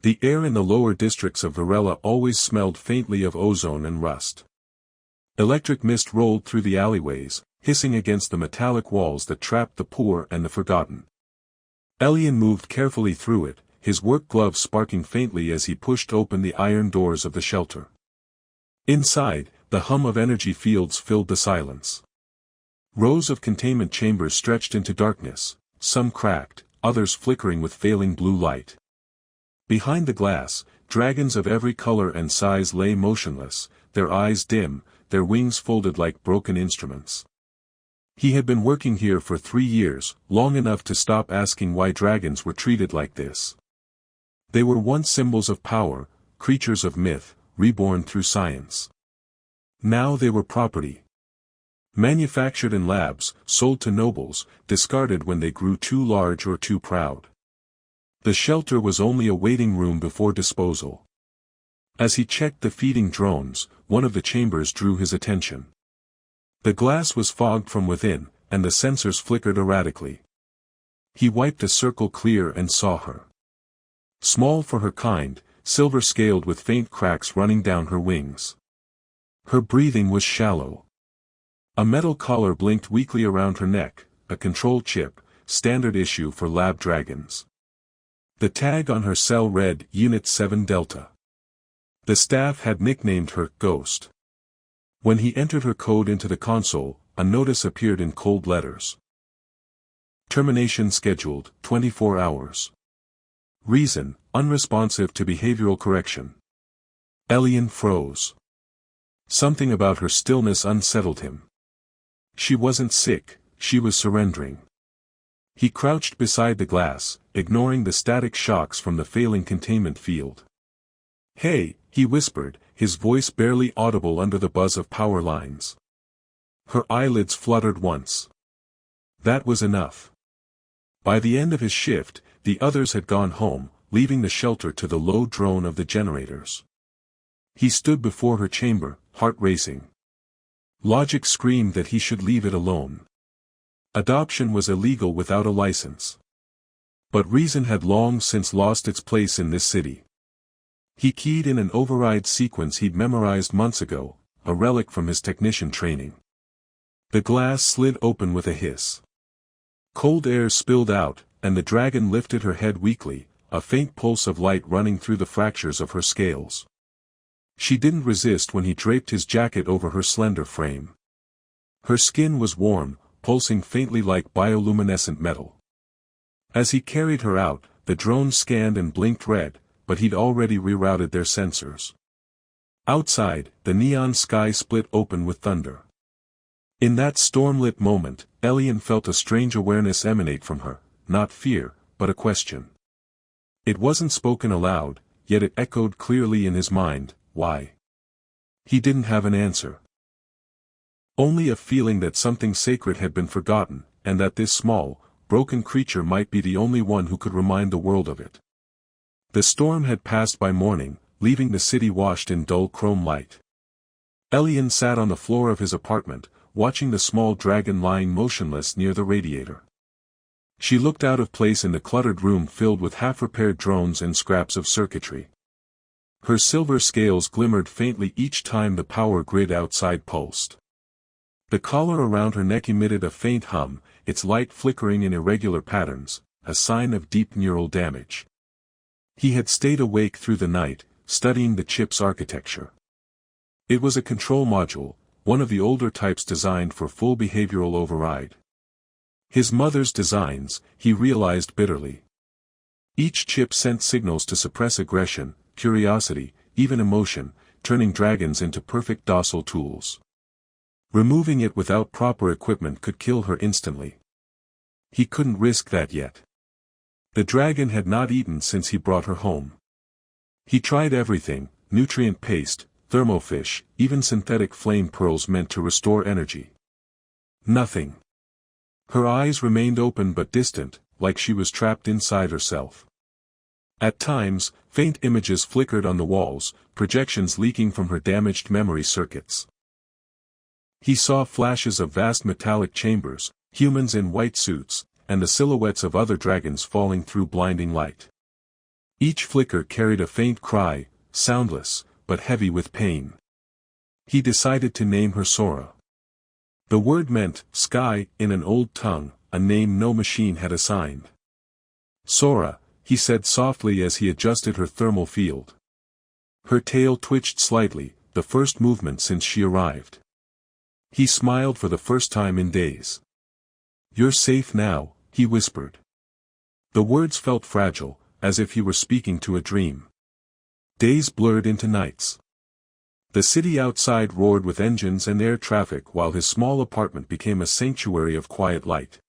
The air in the lower districts of Varela always smelled faintly of ozone and rust. Electric mist rolled through the alleyways, hissing against the metallic walls that trapped the poor and the forgotten. Elian moved carefully through it, his work gloves sparking faintly as he pushed open the iron doors of the shelter. Inside, the hum of energy fields filled the silence. Rows of containment chambers stretched into darkness, some cracked, others flickering with failing blue light. Behind the glass, dragons of every color and size lay motionless, their eyes dim, their wings folded like broken instruments. He had been working here for 3 years, long enough to stop asking why dragons were treated like this. They were once symbols of power, creatures of myth, reborn through science. Now they were property. Manufactured in labs, sold to nobles, discarded when they grew too large or too proud. The shelter was only a waiting room before disposal. As he checked the feeding drones, one of the chambers drew his attention. The glass was fogged from within, and the sensors flickered erratically. He wiped a circle clear and saw her. Small for her kind, silver-scaled with faint cracks running down her wings. Her breathing was shallow. A metal collar blinked weakly around her neck, a control chip, standard issue for lab dragons. The tag on her cell read Unit 7 Delta. The staff had nicknamed her Ghost. When he entered her code into the console, a notice appeared in cold letters. Termination scheduled, 24 hours. Reason, unresponsive to behavioral correction. Elian froze. Something about her stillness unsettled him. She wasn't sick, she was surrendering. He crouched beside the glass, ignoring the static shocks from the failing containment field. "Hey," he whispered, his voice barely audible under the buzz of power lines. Her eyelids fluttered once. That was enough. By the end of his shift, the others had gone home, leaving the shelter to the low drone of the generators. He stood before her chamber, heart racing. Logic screamed that he should leave it alone. Adoption was illegal without a license. But reason had long since lost its place in this city. He keyed in an override sequence he'd memorized months ago, a relic from his technician training. The glass slid open with a hiss. Cold air spilled out, and the dragon lifted her head weakly, a faint pulse of light running through the fractures of her scales. She didn't resist when he draped his jacket over her slender frame. Her skin was warm, pulsing faintly like bioluminescent metal. As he carried her out, the drone scanned and blinked red, but he'd already rerouted their sensors. Outside, the neon sky split open with thunder. In that storm-lit moment, Elian felt a strange awareness emanate from her, not fear, but a question. It wasn't spoken aloud, yet it echoed clearly in his mind, why? He didn't have an answer. Only a feeling that something sacred had been forgotten, and that this small, broken creature might be the only one who could remind the world of it. The storm had passed by morning, leaving the city washed in dull chrome light. Elian sat on the floor of his apartment, watching the small dragon lying motionless near the radiator. She looked out of place in the cluttered room filled with half-repaired drones and scraps of circuitry. Her silver scales glimmered faintly each time the power grid outside pulsed. The collar around her neck emitted a faint hum, its light flickering in irregular patterns, a sign of deep neural damage. He had stayed awake through the night, studying the chip's architecture. It was a control module, one of the older types designed for full behavioral override. His mother's designs, he realized bitterly. Each chip sent signals to suppress aggression, curiosity, even emotion, turning dragons into perfect docile tools. Removing it without proper equipment could kill her instantly. He couldn't risk that yet. The dragon had not eaten since he brought her home. He tried everything, nutrient paste, thermofish, even synthetic flame pearls meant to restore energy. Nothing. Her eyes remained open but distant, like she was trapped inside herself. At times, faint images flickered on the walls, projections leaking from her damaged memory circuits. He saw flashes of vast metallic chambers, humans in white suits, and the silhouettes of other dragons falling through blinding light. Each flicker carried a faint cry, soundless, but heavy with pain. He decided to name her Sora. The word meant, sky, in an old tongue, a name no machine had assigned. Sora, he said softly as he adjusted her thermal field. Her tail twitched slightly, the first movement since she arrived. He smiled for the first time in days. You're safe now, he whispered. The words felt fragile, as if he were speaking to a dream. Days blurred into nights. The city outside roared with engines and air traffic while his small apartment became a sanctuary of quiet light.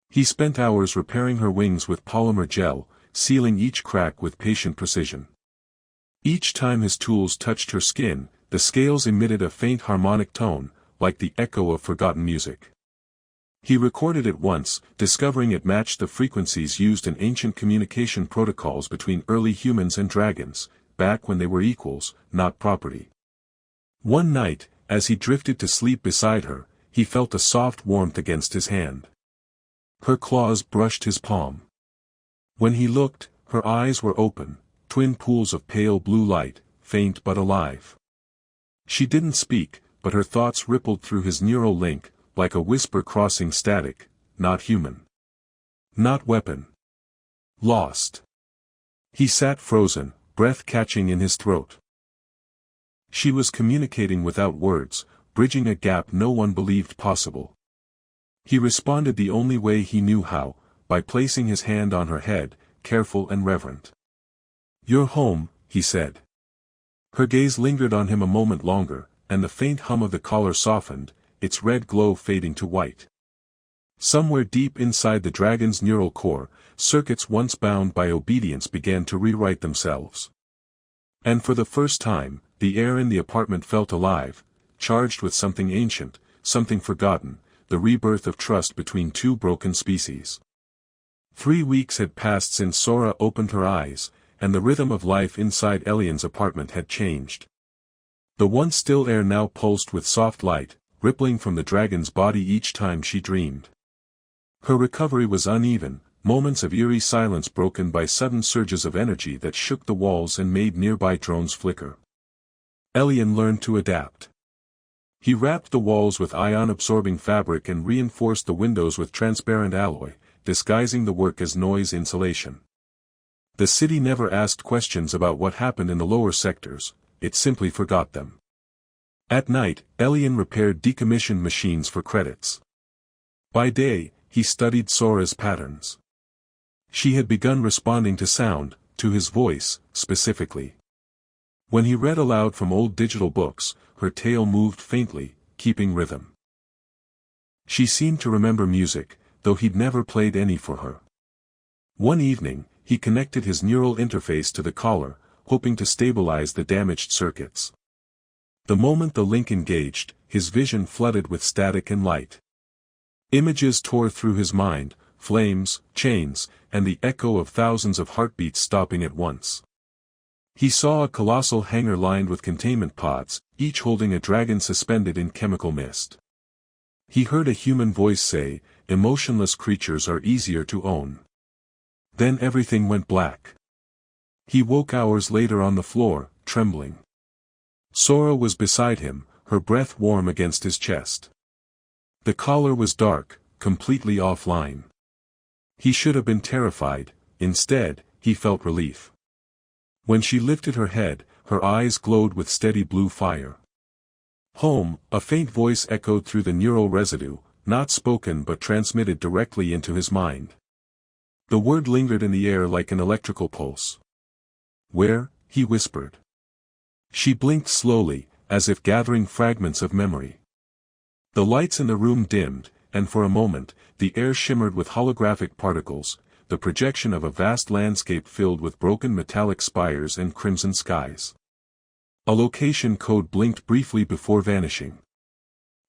He spent hours repairing her wings with polymer gel, sealing each crack with patient precision. Each time his tools touched her skin, the scales emitted a faint harmonic tone, like the echo of forgotten music. He recorded it once, discovering it matched the frequencies used in ancient communication protocols between early humans and dragons, back when they were equals, not property. One night, as he drifted to sleep beside her, he felt a soft warmth against his hand. Her claws brushed his palm. When he looked, her eyes were open, twin pools of pale blue light, faint but alive. She didn't speak, but her thoughts rippled through his neural link, like a whisper crossing static, not human. Not weapon. Lost. He sat frozen, breath catching in his throat. She was communicating without words, bridging a gap no one believed possible. He responded the only way he knew how, by placing his hand on her head, careful and reverent. You're home, he said. Her gaze lingered on him a moment longer, and the faint hum of the collar softened, its red glow fading to white. Somewhere deep inside the dragon's neural core, circuits once bound by obedience began to rewrite themselves. And for the first time, the air in the apartment felt alive, charged with something ancient, something forgotten, the rebirth of trust between two broken species. 3 weeks had passed since Sora opened her eyes, and the rhythm of life inside Elian's apartment had changed. The once still air now pulsed with soft light, rippling from the dragon's body each time she dreamed. Her recovery was uneven, moments of eerie silence broken by sudden surges of energy that shook the walls and made nearby drones flicker. Elian learned to adapt. He wrapped the walls with ion-absorbing fabric and reinforced the windows with transparent alloy, disguising the work as noise insulation. The city never asked questions about what happened in the lower sectors, it simply forgot them. At night, Elian repaired decommissioned machines for credits. By day, he studied Sora's patterns. She had begun responding to sound, to his voice, specifically. When he read aloud from old digital books, her tail moved faintly, keeping rhythm. She seemed to remember music, though he'd never played any for her. One evening, he connected his neural interface to the collar, hoping to stabilize the damaged circuits. The moment the link engaged, his vision flooded with static and light. Images tore through his mind, flames, chains, and the echo of thousands of heartbeats stopping at once. He saw a colossal hangar lined with containment pods, each holding a dragon suspended in chemical mist. He heard a human voice say, "Emotionless creatures are easier to own." Then everything went black. He woke hours later on the floor, trembling. Sora was beside him, her breath warm against his chest. The collar was dark, completely offline. He should have been terrified, instead, he felt relief. When she lifted her head, her eyes glowed with steady blue fire. Home, a faint voice echoed through the neural residue, not spoken but transmitted directly into his mind. The word lingered in the air like an electrical pulse. Where? He whispered. She blinked slowly, as if gathering fragments of memory. The lights in the room dimmed, and for a moment, the air shimmered with holographic particles, the projection of a vast landscape filled with broken metallic spires and crimson skies. A location code blinked briefly before vanishing.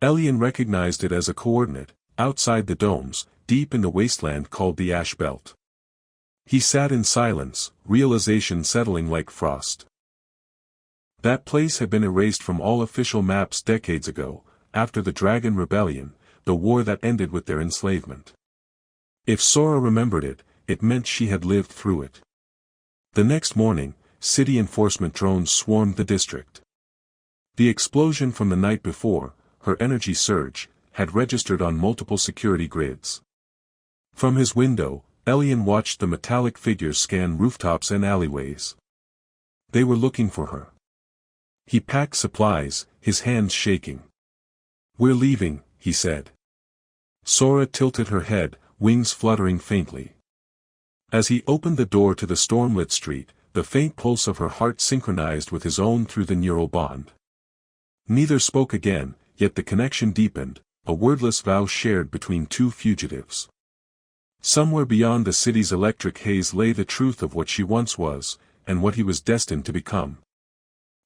Elian recognized it as a coordinate, outside the domes, deep in the wasteland called the Ash Belt. He sat in silence, realization settling like frost. That place had been erased from all official maps decades ago, after the Dragon Rebellion, the war that ended with their enslavement. If Sora remembered it, it meant she had lived through it. The next morning, city enforcement drones swarmed the district. The explosion from the night before, her energy surge, had registered on multiple security grids. From his window, Elian watched the metallic figures scan rooftops and alleyways. They were looking for her. He packed supplies, his hands shaking. "We're leaving," he said. Sora tilted her head, wings fluttering faintly. As he opened the door to the stormlit street, the faint pulse of her heart synchronized with his own through the neural bond. Neither spoke again, yet the connection deepened, a wordless vow shared between two fugitives. Somewhere beyond the city's electric haze lay the truth of what she once was, and what he was destined to become.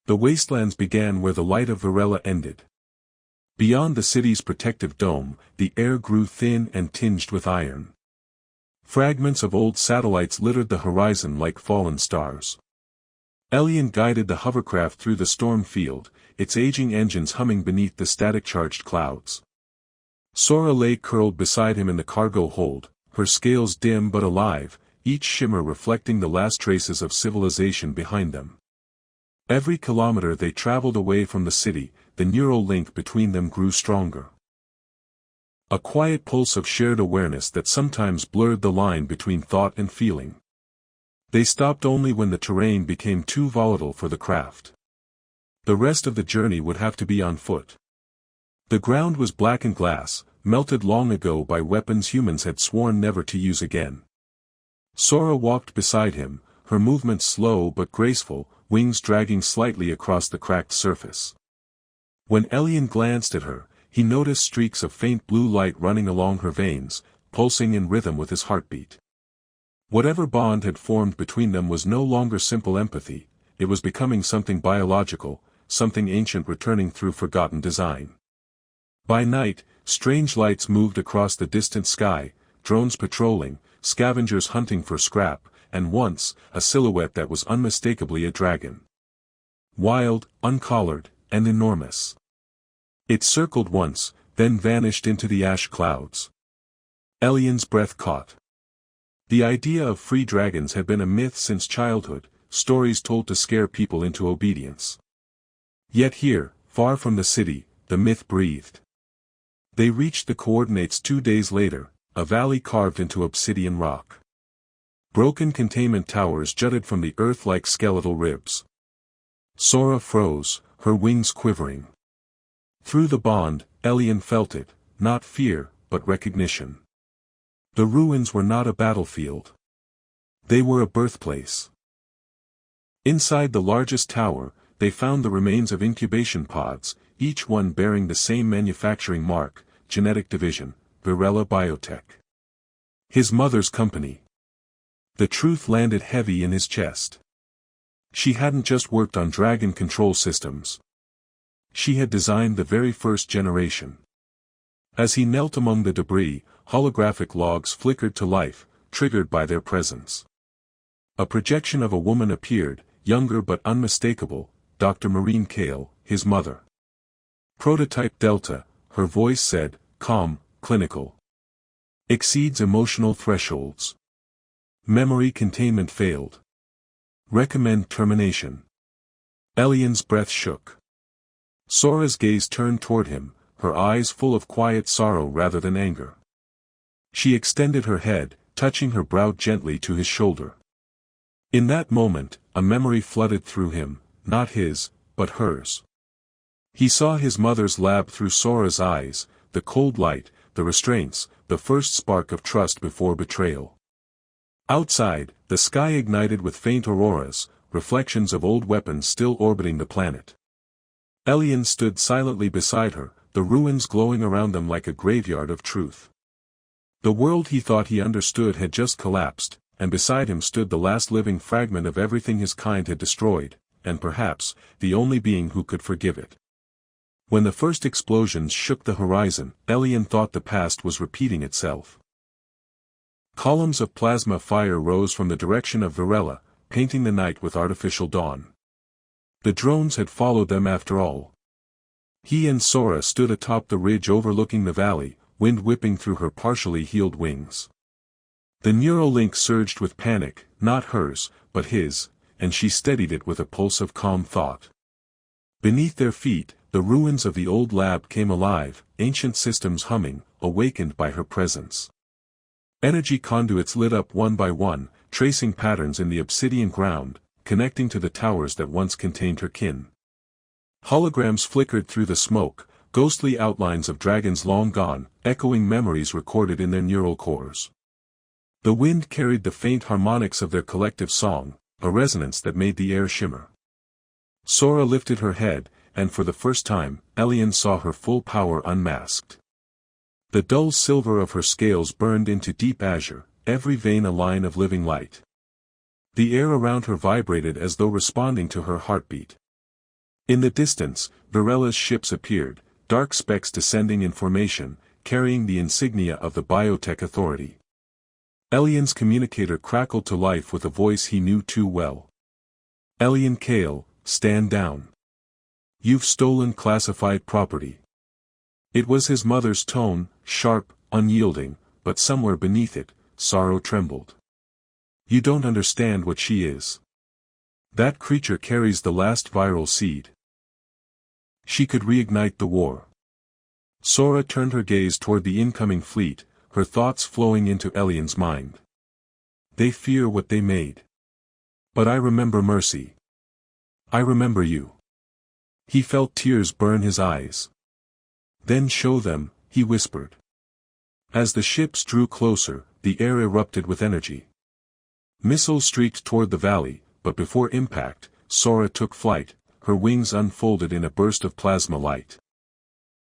The wastelands began where the light of Varela ended. Beyond the city's protective dome, the air grew thin and tinged with iron. Fragments of old satellites littered the horizon like fallen stars. Elian guided the hovercraft through the storm field, its aging engines humming beneath the static-charged clouds. Sora lay curled beside him in the cargo hold, her scales dim but alive, each shimmer reflecting the last traces of civilization behind them. Every kilometer they traveled away from the city, the neural link between them grew stronger. A quiet pulse of shared awareness that sometimes blurred the line between thought and feeling. They stopped only when the terrain became too volatile for the craft. The rest of the journey would have to be on foot. The ground was blackened glass, melted long ago by weapons humans had sworn never to use again. Sora walked beside him, her movements slow but graceful, wings dragging slightly across the cracked surface. When Elian glanced at her, he noticed streaks of faint blue light running along her veins, pulsing in rhythm with his heartbeat. Whatever bond had formed between them was no longer simple empathy, it was becoming something biological, something ancient returning through forgotten design. By night, strange lights moved across the distant sky, drones patrolling, scavengers hunting for scrap, and once, a silhouette that was unmistakably a dragon. Wild, uncollared, and enormous. It circled once, then vanished into the ash clouds. Elian's breath caught. The idea of free dragons had been a myth since childhood, stories told to scare people into obedience. Yet here, far from the city, the myth breathed. They reached the coordinates 2 days later, a valley carved into obsidian rock. Broken containment towers jutted from the earth like skeletal ribs. Sora froze, her wings quivering. Through the bond, Elian felt it, not fear, but recognition. The ruins were not a battlefield. They were a birthplace. Inside the largest tower, they found the remains of incubation pods, each one bearing the same manufacturing mark, Genetic Division, Varela Biotech. His mother's company. The truth landed heavy in his chest. She hadn't just worked on dragon control systems. She had designed the very first generation. As he knelt among the debris, holographic logs flickered to life, triggered by their presence. A projection of a woman appeared, younger but unmistakable, Dr. Maureen Kale, his mother. Prototype Delta, her voice said, calm, clinical. Exceeds emotional thresholds. Memory containment failed. Recommend termination. Elian's breath shook. Sora's gaze turned toward him, her eyes full of quiet sorrow rather than anger. She extended her head, touching her brow gently to his shoulder. In that moment, a memory flooded through him, not his, but hers. He saw his mother's lab through Sora's eyes, the cold light, the restraints, the first spark of trust before betrayal. Outside, the sky ignited with faint auroras, reflections of old weapons still orbiting the planet. Elian stood silently beside her, the ruins glowing around them like a graveyard of truth. The world he thought he understood had just collapsed, and beside him stood the last living fragment of everything his kind had destroyed, and perhaps, the only being who could forgive it. When the first explosions shook the horizon, Elian thought the past was repeating itself. Columns of plasma fire rose from the direction of Varela, painting the night with artificial dawn. The drones had followed them after all. He and Sora stood atop the ridge overlooking the valley, wind whipping through her partially healed wings. The neural link surged with panic, not hers, but his, and she steadied it with a pulse of calm thought. Beneath their feet, the ruins of the old lab came alive, ancient systems humming, awakened by her presence. Energy conduits lit up one by one, tracing patterns in the obsidian ground, connecting to the towers that once contained her kin. Holograms flickered through the smoke, ghostly outlines of dragons long gone, echoing memories recorded in their neural cores. The wind carried the faint harmonics of their collective song, a resonance that made the air shimmer. Sora lifted her head, and for the first time, Elian saw her full power unmasked. The dull silver of her scales burned into deep azure, every vein a line of living light. The air around her vibrated as though responding to her heartbeat. In the distance, Virella's ships appeared, dark specks descending in formation, carrying the insignia of the Biotech Authority. Elian's communicator crackled to life with a voice he knew too well. "Elian Kale, stand down. You've stolen classified property." It was his mother's tone, sharp, unyielding, but somewhere beneath it, sorrow trembled. "You don't understand what she is. That creature carries the last viral seed. She could reignite the war." Sora turned her gaze toward the incoming fleet, her thoughts flowing into Elian's mind. "They fear what they made. But I remember mercy. I remember you." He felt tears burn his eyes. "Then show them," he whispered. As the ships drew closer, the air erupted with energy. Missiles streaked toward the valley, but before impact, Sora took flight, her wings unfolded in a burst of plasma light.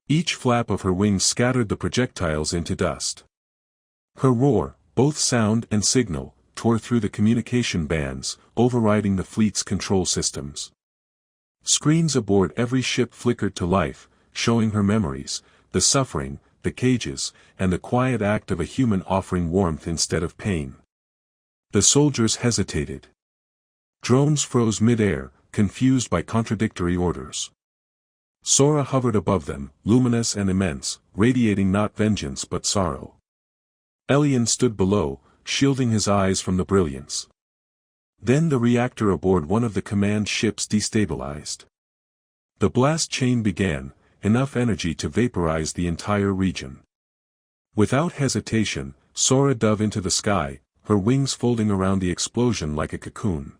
Each flap of her wings scattered the projectiles into dust. Her roar, both sound and signal, tore through the communication bands, overriding the fleet's control systems. Screens aboard every ship flickered to life, showing her memories, the suffering, the cages, and the quiet act of a human offering warmth instead of pain. The soldiers hesitated. Drones froze mid-air, confused by contradictory orders. Sora hovered above them, luminous and immense, radiating not vengeance but sorrow. Elian stood below, shielding his eyes from the brilliance. Then the reactor aboard one of the command ships destabilized. The blast chain began, enough energy to vaporize the entire region. Without hesitation, Sora dove into the sky, her wings folding around the explosion like a cocoon.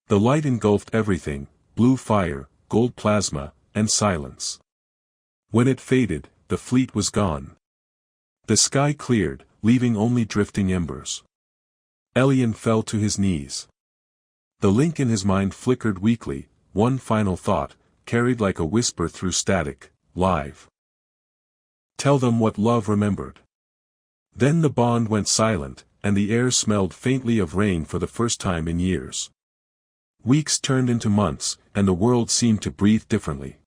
The light engulfed everything, blue fire, gold plasma, and silence. When it faded, the fleet was gone. The sky cleared, leaving only drifting embers. Elian fell to his knees. The link in his mind flickered weakly, one final thought, carried like a whisper through static, live. "Tell them what love remembered." Then the bond went silent, and the air smelled faintly of rain for the first time in years. Weeks turned into months, and the world seemed to breathe differently.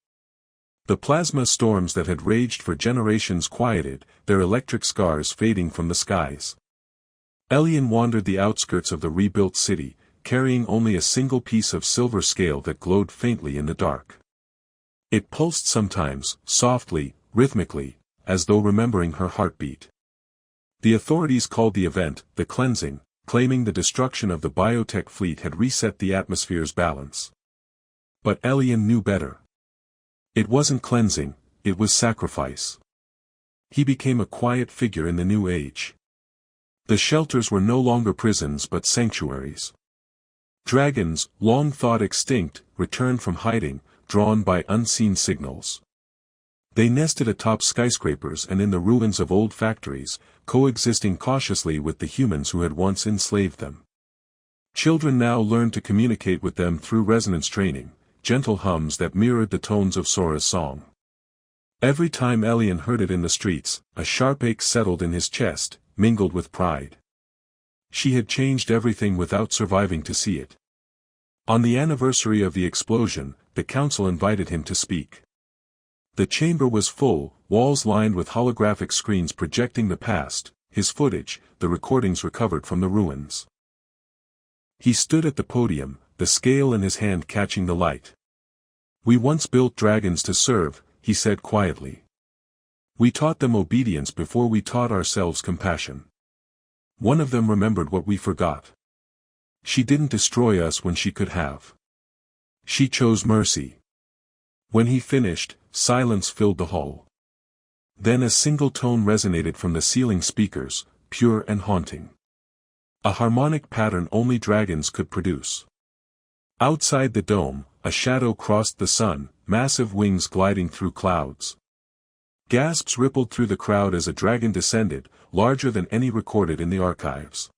The plasma storms that had raged for generations quieted, their electric scars fading from the skies. Elian wandered the outskirts of the rebuilt city, carrying only a single piece of silver scale that glowed faintly in the dark. It pulsed sometimes, softly, rhythmically, as though remembering her heartbeat. The authorities called the event the cleansing, claiming the destruction of the biotech fleet had reset the atmosphere's balance. But Elian knew better. It wasn't cleansing, it was sacrifice. He became a quiet figure in the new age. The shelters were no longer prisons but sanctuaries. Dragons, long thought extinct, returned from hiding, drawn by unseen signals. They nested atop skyscrapers and in the ruins of old factories, coexisting cautiously with the humans who had once enslaved them. Children now learned to communicate with them through resonance training, gentle hums that mirrored the tones of Sora's song. Every time Elian heard it in the streets, a sharp ache settled in his chest, mingled with pride. She had changed everything without surviving to see it. On the anniversary of the explosion, the council invited him to speak. The chamber was full, walls lined with holographic screens projecting the past, his footage, the recordings recovered from the ruins. He stood at the podium, the scale in his hand catching the light. "We once built dragons to serve," he said quietly. "We taught them obedience before we taught ourselves compassion. One of them remembered what we forgot. She didn't destroy us when she could have. She chose mercy. When he finished, silence filled the hall. Then a single tone resonated from the ceiling speakers, pure and haunting. A harmonic pattern only dragons could produce. Outside the dome, a shadow crossed the sun, massive wings gliding through clouds. Gasps rippled through the crowd as a dragon descended, larger than any recorded in the archives.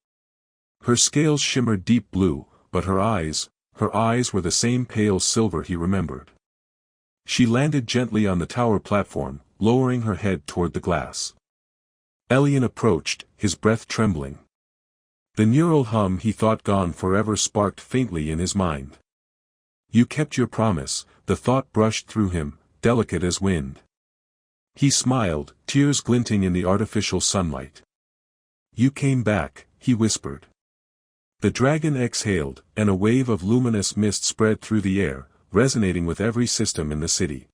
Her scales shimmered deep blue, but her eyes were the same pale silver he remembered. She landed gently on the tower platform, lowering her head toward the glass. Elian approached, his breath trembling. The neural hum he thought gone forever sparked faintly in his mind. You kept your promise, the thought brushed through him, delicate as wind. He smiled, tears glinting in the artificial sunlight. You came back, he whispered. The dragon exhaled, and a wave of luminous mist spread through the air, resonating with every system in the city.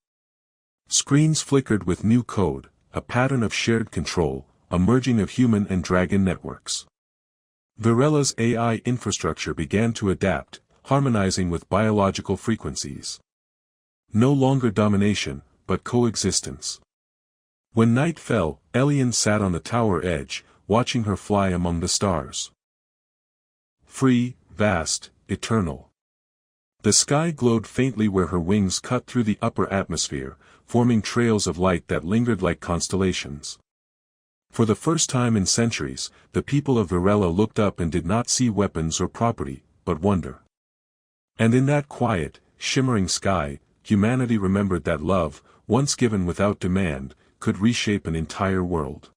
Screens flickered with new code, a pattern of shared control, a merging of human and dragon networks. Virella's AI infrastructure began to adapt, harmonizing with biological frequencies. No longer domination, but coexistence. When night fell, Elian sat on the tower edge, watching her fly among the stars. Free, vast, eternal. The sky glowed faintly where her wings cut through the upper atmosphere, forming trails of light that lingered like constellations. For the first time in centuries, the people of Virella looked up and did not see weapons or property, but wonder. And in that quiet, shimmering sky, humanity remembered that love, once given without demand, could reshape an entire world.